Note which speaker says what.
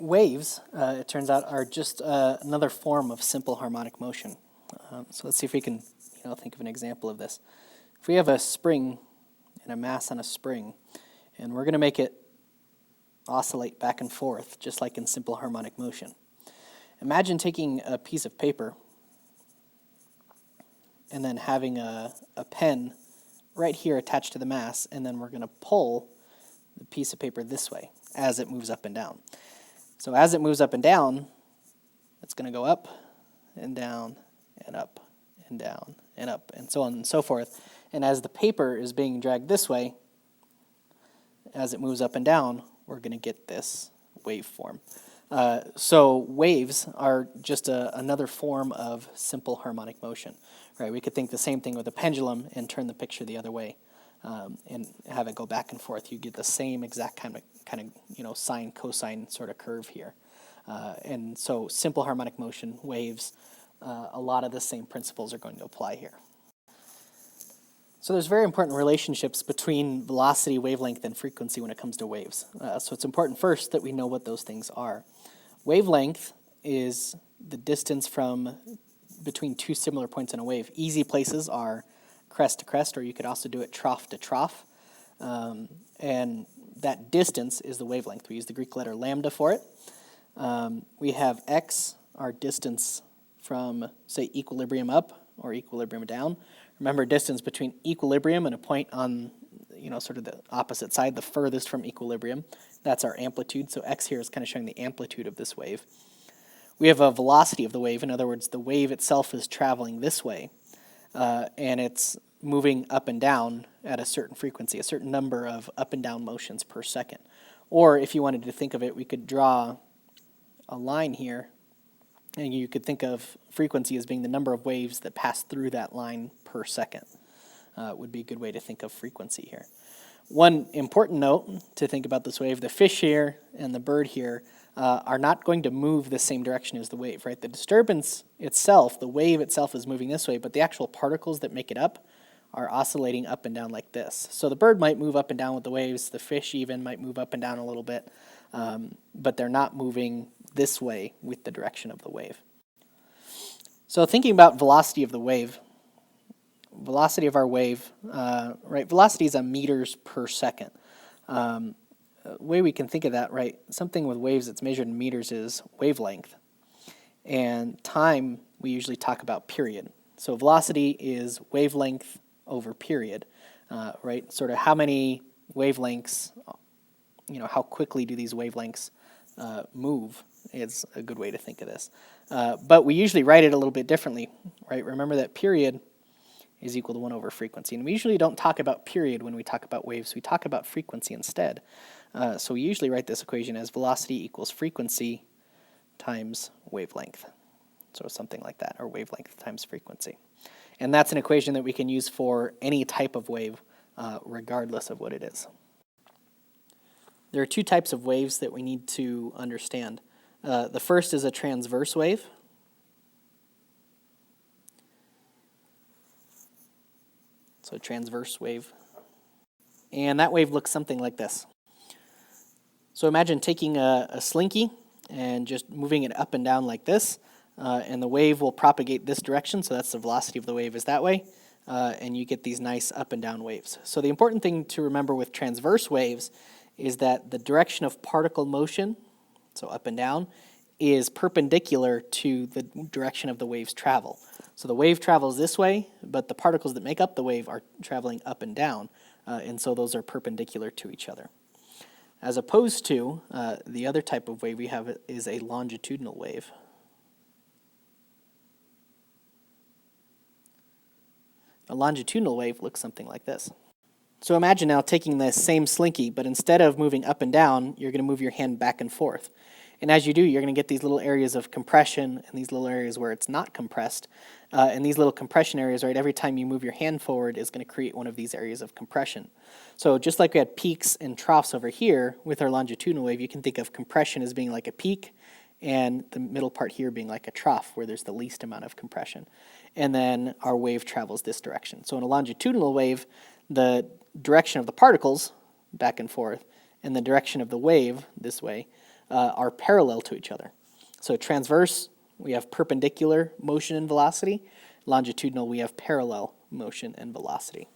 Speaker 1: Waves, it turns out, are just another form of simple harmonic motion. So let's see if we can think of an example of this. If we have a spring and a mass on a spring, and we're going to make it oscillate back and forth, just like in simple harmonic motion. Imagine taking a piece of paper and then having a pen right here attached to the mass, and then we're going to pull the piece of paper this way as it moves up and down. So as it moves up and down, it's going to go up and down and up and down and up and so on and so forth. And as the paper is being dragged this way, as it moves up and down, we're going to get this waveform. So waves are just another form of simple harmonic motion. Right? We could think the same thing with a pendulum and turn the picture the other way and have it go back and forth. You get the same exact kind of sine cosine sort of curve here. And so simple harmonic motion, waves, a lot of the same principles are going to apply here. So there's very important relationships between velocity, wavelength, and frequency when it comes to waves. So it's important first that we know what those things are. Wavelength is the distance from between two similar points in a wave. Easy places are crest to crest, or you could also do it trough to trough. And that distance is the wavelength. We use the Greek letter lambda for it. We have x, our distance from, say, equilibrium up or equilibrium down. Remember, distance between equilibrium and a point on, sort of the opposite side, the furthest from equilibrium. That's our amplitude. So x here is kind of showing the amplitude of this wave. We have a velocity of the wave. In other words, the wave itself is traveling this way, and it's moving up and down at a certain frequency, a certain number of up and down motions per second. Or if you wanted to think of it, we could draw a line here, and you could think of frequency as being the number of waves that pass through that line per second. Would be a good way to think of frequency here. One important note to think about this wave, the fish here and the bird here are not going to move the same direction as the wave, right? The disturbance itself, the wave itself is moving this way, but the actual particles that make it up are oscillating up and down like this. So the bird might move up and down with the waves, the fish even might move up and down a little bit, but they're not moving this way with the direction of the wave. So thinking about velocity of the wave, velocity of our wave, right? Velocity is a meters per second. The way we can think of that, right? Something with waves that's measured in meters is wavelength. And time, we usually talk about period. So velocity is wavelength over period, right? Sort of how many wavelengths, how quickly do these wavelengths move is a good way to think of this. But we usually write it a little bit differently, right? Remember that period is equal to 1 over frequency. And we usually don't talk about period when we talk about waves. We talk about frequency instead. So we usually write this equation as velocity equals frequency times wavelength. So something like that, or wavelength times frequency. And that's an equation that we can use for any type of wave, regardless of what it is. There are two types of waves that we need to understand. The first is a transverse wave. So a transverse wave. And that wave looks something like this. So imagine taking a slinky and just moving it up and down like this, and the wave will propagate this direction, so that's the velocity of the wave is that way, and you get these nice up and down waves. So the important thing to remember with transverse waves is that the direction of particle motion, so up and down, is perpendicular to the direction of the wave's travel. So the wave travels this way, but the particles that make up the wave are traveling up and down, and so those are perpendicular to each other. As opposed to the other type of wave we have is a longitudinal wave. A longitudinal wave looks something like this. So imagine now taking the same slinky, but instead of moving up and down, you're going to move your hand back and forth. And as you do, you're going to get these little areas of compression and these little areas where it's not compressed. And these little compression areas, right, every time you move your hand forward is going to create one of these areas of compression. So just like we had peaks and troughs over here with our longitudinal wave, you can think of compression as being like a peak and the middle part here being like a trough where there's the least amount of compression. And then our wave travels this direction. So in a longitudinal wave, the direction of the particles back and forth and the direction of the wave this way are parallel to each other. So transverse, we have perpendicular motion and velocity. Longitudinal, we have parallel motion and velocity.